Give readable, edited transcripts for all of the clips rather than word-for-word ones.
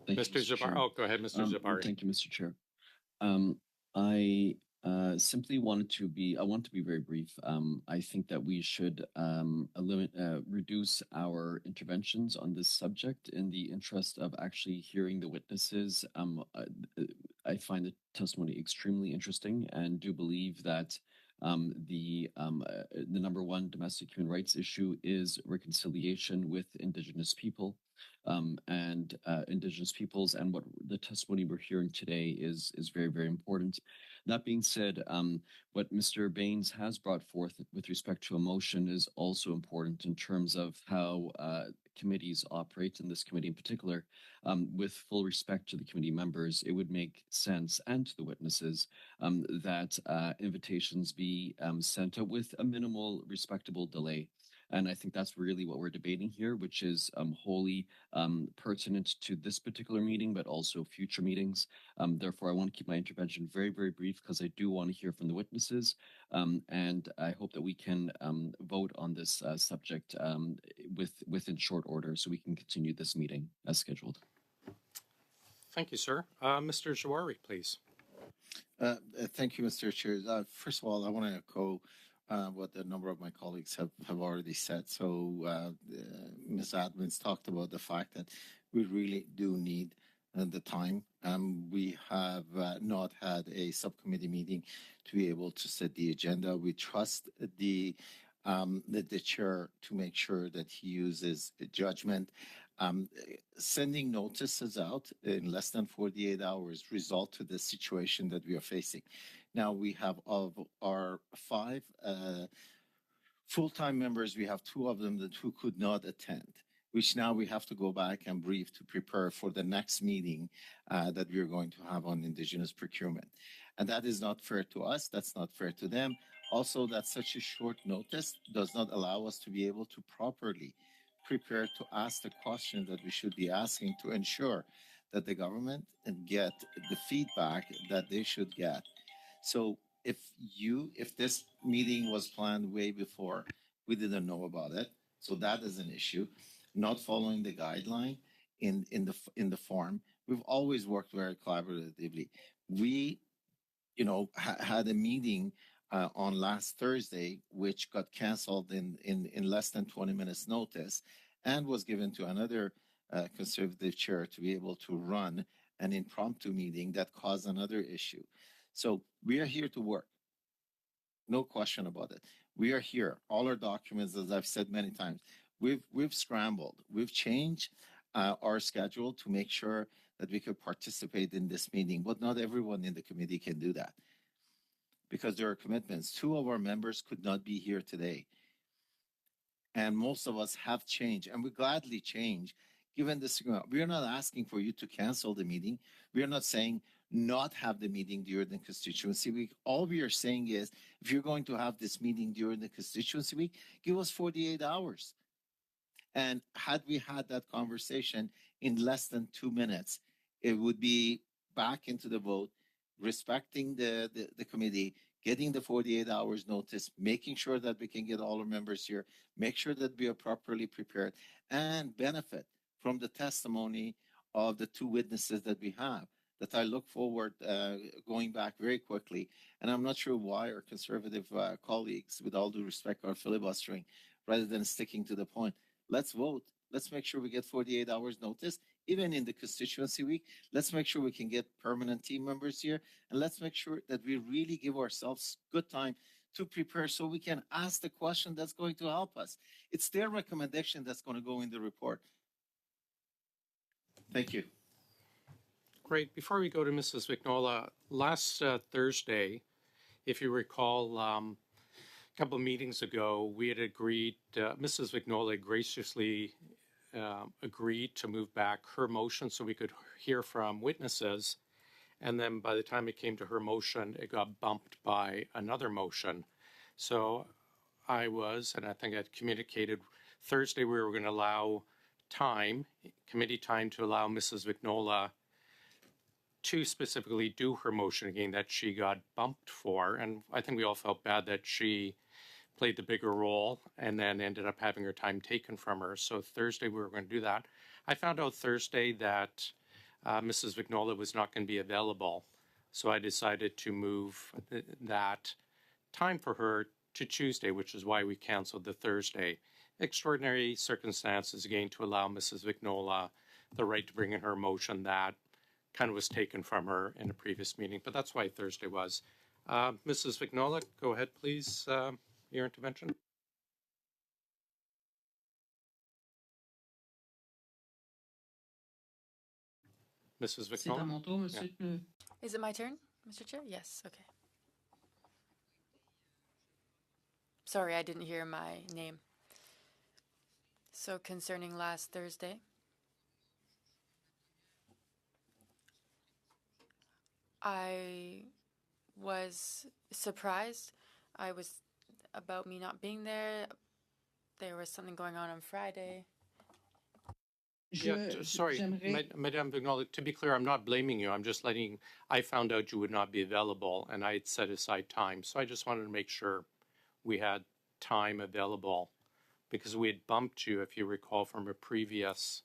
Thank Mr. you, Mr. Jabbar. Chair. Oh, go ahead, Mr. Jabari. Thank you, Mr. Chair. I simply wanted to be, I want to be very brief. I think that we should reduce our interventions on this subject in the interest of actually hearing the witnesses. I find the testimony extremely interesting and do believe that the number one domestic human rights issue is reconciliation with Indigenous people. And Indigenous peoples, and what the testimony we're hearing today is very, very important. That being said, what Mr. Baines has brought forth with respect to a motion is also important in terms of how committees operate, in this committee in particular. With full respect to the committee members, it would make sense, and to the witnesses, that invitations be sent out with a minimal, respectable delay. And I think that's really what we're debating here, which is wholly pertinent to this particular meeting, but also future meetings. Therefore, I want to keep my intervention very, very brief because I do want to hear from the witnesses. And I hope that we can vote on this subject within short order so we can continue this meeting as scheduled. Thank you, sir. Mr. Jawari, please. Thank you, Mr. Chair. First of all, I want to echo what a number of my colleagues have already said. So Ms. Admins talked about the fact that we really do need the time. We have not had a subcommittee meeting to be able to set the agenda. We trust the chair to make sure that he uses judgment. Sending notices out in less than 48 hours result to the situation that we are facing. Now we have of our 5 full-time members, we have 2 of them who could not attend, which now we have to go back and brief to prepare for the next meeting that we are going to have on Indigenous procurement. And that is not fair to us. That's not fair to them. Also, that such a short notice does not allow us to be able to properly prepare to ask the question that we should be asking to ensure that the government and get the feedback that they should get. So if this meeting was planned way before, we didn't know about it. So that is an issue. Not following the guideline in the form. We've always worked very collaboratively. We, had a meeting on last Thursday, which got canceled in less than 20 minutes notice, and was given to another conservative chair to be able to run an impromptu meeting that caused another issue. So we are here to work. No question about it. We are here. All our documents, as I've said many times, we've scrambled. We've changed our schedule to make sure that we could participate in this meeting, but not everyone in the committee can do that because there are commitments. 2 of our members could not be here today. And most of us have changed, and we gladly change given this. We are not asking for you to cancel the meeting. We are not saying not have the meeting during the constituency week. All we are saying is, if you're going to have this meeting during the constituency week, give us 48 hours. And had we had that conversation in less than 2 minutes, it would be back into the vote, respecting the committee, getting the 48 hours notice, making sure that we can get all our members here, make sure that we are properly prepared, and benefit from the testimony of the 2 witnesses that we have, that I look forward going back very quickly. And I'm not sure why our conservative colleagues, with all due respect, are filibustering rather than sticking to the point. Let's vote. Let's make sure we get 48 hours notice, even in the constituency week. Let's make sure we can get permanent team members here. And let's make sure that we really give ourselves good time to prepare so we can ask the question that's going to help us. It's their recommendation that's going to go in the report. Thank you. Great. Before we go to Mrs. Vignola, last Thursday, if you recall, a couple of meetings ago, we had agreed, Mrs. Vignola graciously agreed to move back her motion so we could hear from witnesses. And then by the time it came to her motion, it got bumped by another motion. So I was, and I think I'd communicated Thursday, we were going to allow committee time to allow Mrs. Vignola to specifically do her motion again that she got bumped for. And I think we all felt bad that she played the bigger role and then ended up having her time taken from her. So Thursday we were going to do that. I found out Thursday that Mrs. Vignola was not going to be available. So I decided to move that time for her to Tuesday, which is why we canceled the Thursday. Extraordinary circumstances, again, to allow Mrs. Vignola the right to bring in her motion that kind of was taken from her in a previous meeting, but that's why Thursday was. Mrs. Vignola, go ahead, please, your intervention. Mrs. C'est à Vignola? mon tour, monsieur. Is it my turn, Mr. Chair? Yes, okay. Sorry, I didn't hear my name. So concerning last Thursday, I was surprised. I was about me not being there. There was something going on Friday. Sorry, Madame Vignola, to be clear, I'm not blaming you. I'm just I found out you would not be available and I had set aside time. So I just wanted to make sure we had time available because we had bumped you, if you recall, from a previous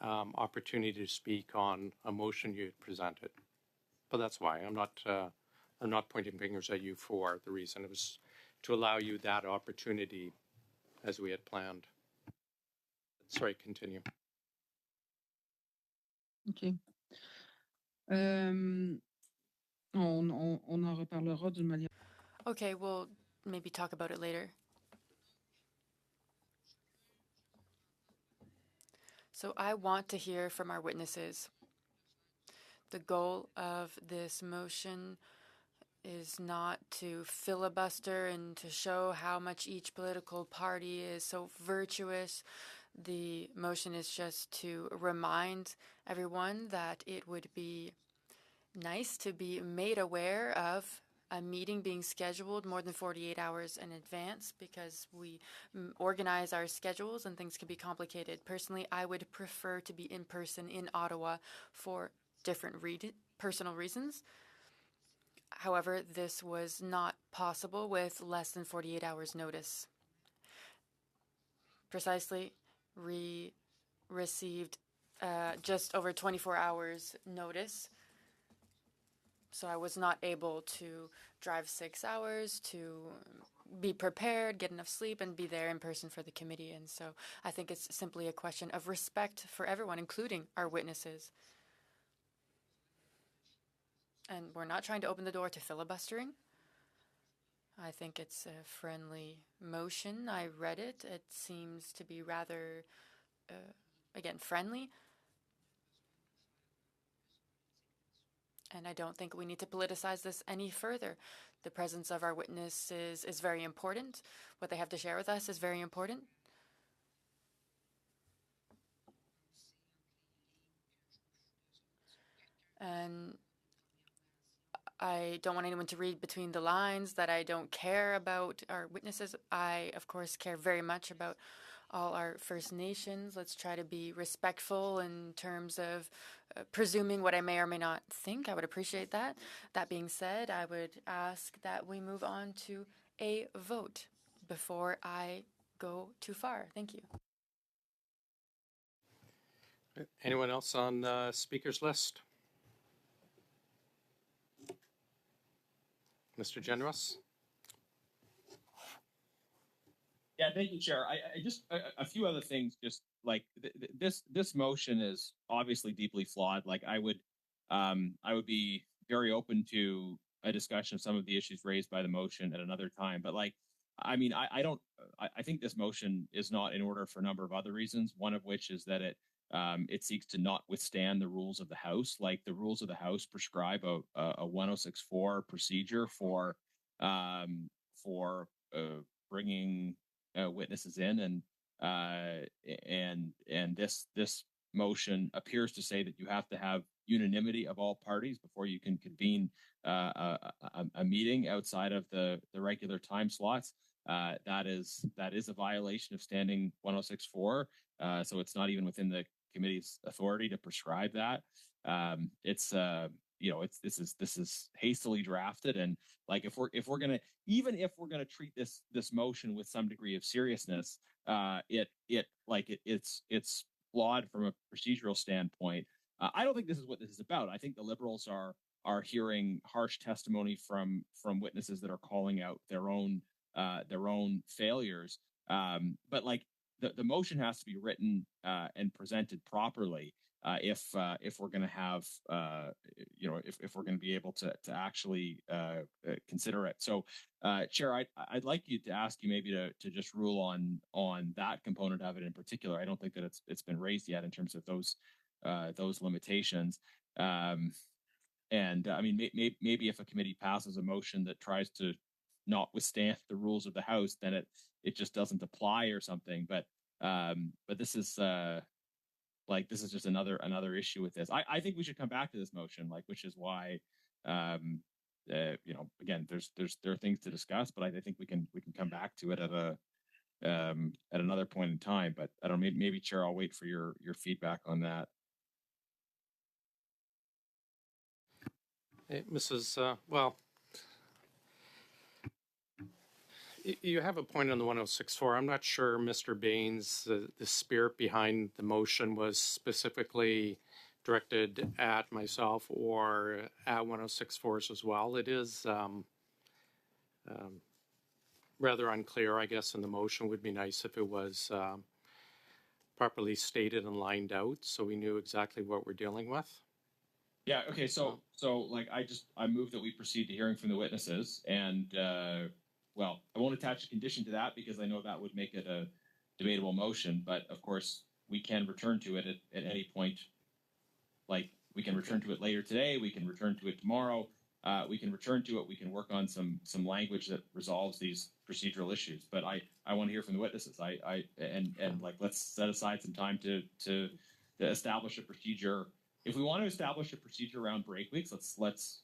opportunity to speak on a motion you had presented. But that's why I'm not pointing fingers at you for the reason. It was to allow you that opportunity as we had planned. Sorry, continue. OK. On en reparlera d'une manière. Okay, we'll maybe talk about it later. So I want to hear from our witnesses. The goal of this motion is not to filibuster and to show how much each political party is so virtuous. The motion is just to remind everyone that it would be nice to be made aware of a meeting being scheduled more than 48 hours in advance because we organize our schedules and things can be complicated. Personally, I would prefer to be in person in Ottawa for different personal reasons. However, this was not possible with less than 48 hours notice. Precisely, we received just over 24 hours notice. So I was not able to drive 6 hours to be prepared, get enough sleep, and be there in person for the committee. And so I think it's simply a question of respect for everyone, including our witnesses. And we're not trying to open the door to filibustering. I think it's a friendly motion. I read it. It seems to be rather, again, friendly. And I don't think we need to politicize this any further. The presence of our witnesses is very important. What they have to share with us is very important. And I don't want anyone to read between the lines that I don't care about our witnesses. I, of course, care very much about all our First Nations. Let's try to be respectful in terms of presuming what I may or may not think. I would appreciate that. That being said, I would ask that we move on to a vote before I go too far. Thank you. Anyone else on the speaker's list? Mr. Generous? Yeah, thank you, Chair. I just a few other things. Just like this motion is obviously deeply flawed. Like I would be very open to a discussion of some of the issues raised by the motion at another time. But like, I mean, I think this motion is not in order for a number of other reasons. One of which is that it seeks to not withstand the rules of the House. Like the rules of the House prescribe a 1064 procedure for bringing witnesses in, and this motion appears to say that you have to have unanimity of all parties before you can convene a meeting outside of the regular time slots. That is a violation of Standing 1064. So it's not even within the committee's authority to prescribe that. This is hastily drafted, and like if we're gonna treat this motion with some degree of seriousness, it's flawed from a procedural standpoint. I don't think this is what this is about. I think the Liberals are hearing harsh testimony from witnesses that are calling out their own failures. But like the motion has to be written and presented properly if we're going to have if we're going to be able to actually consider it. So, Chair, I'd like you to ask you maybe to just rule on that component of it in particular. I don't think that it's been raised yet in terms of those limitations. And I mean, maybe if a committee passes a motion that tries to not withstand the rules of the House, then it just doesn't apply or something. But this is this is just another issue with this. I think we should come back to this motion, which is why again, there are things to discuss, but I think we can come back to it at another point in time. But I don't know, maybe Chair, I'll wait for your feedback on that. Hey, Mrs. You have a point on the 1064. I'm not sure, Mr. Baines, the spirit behind the motion was specifically directed at myself or at 1064s as well. It is rather unclear, I guess, in the motion. Would be nice if it was properly stated and lined out so we knew exactly what we're dealing with. Yeah. Okay. So I move that we proceed to hearing from the witnesses, and I won't attach a condition to that because I know that would make it a debatable motion. But of course, we can return to it at any point. Like we can return to it later today. We can return to it tomorrow. We can return to it. We can work on some language that resolves these procedural issues. But I want to hear from the witnesses. Let's set aside some time to establish a procedure. If we want to establish a procedure around break weeks, let's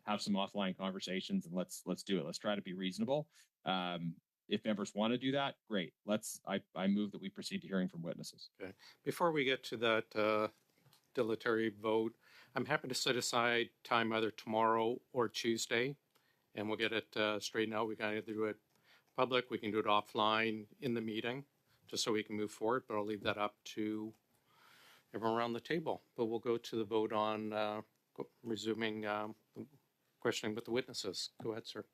have some offline conversations and let's do it. Let's try to be reasonable. If members want to do that, great. I move that we proceed to hearing from witnesses. Okay. Before we get to that dilatory vote, I'm happy to set aside time either tomorrow or Tuesday, and we'll get it straightened out. We can either do it public, we can do it offline in the meeting, just so we can move forward. But I'll leave that up to everyone around the table. But we'll go to the vote on resuming questioning with the witnesses. Go ahead, sir.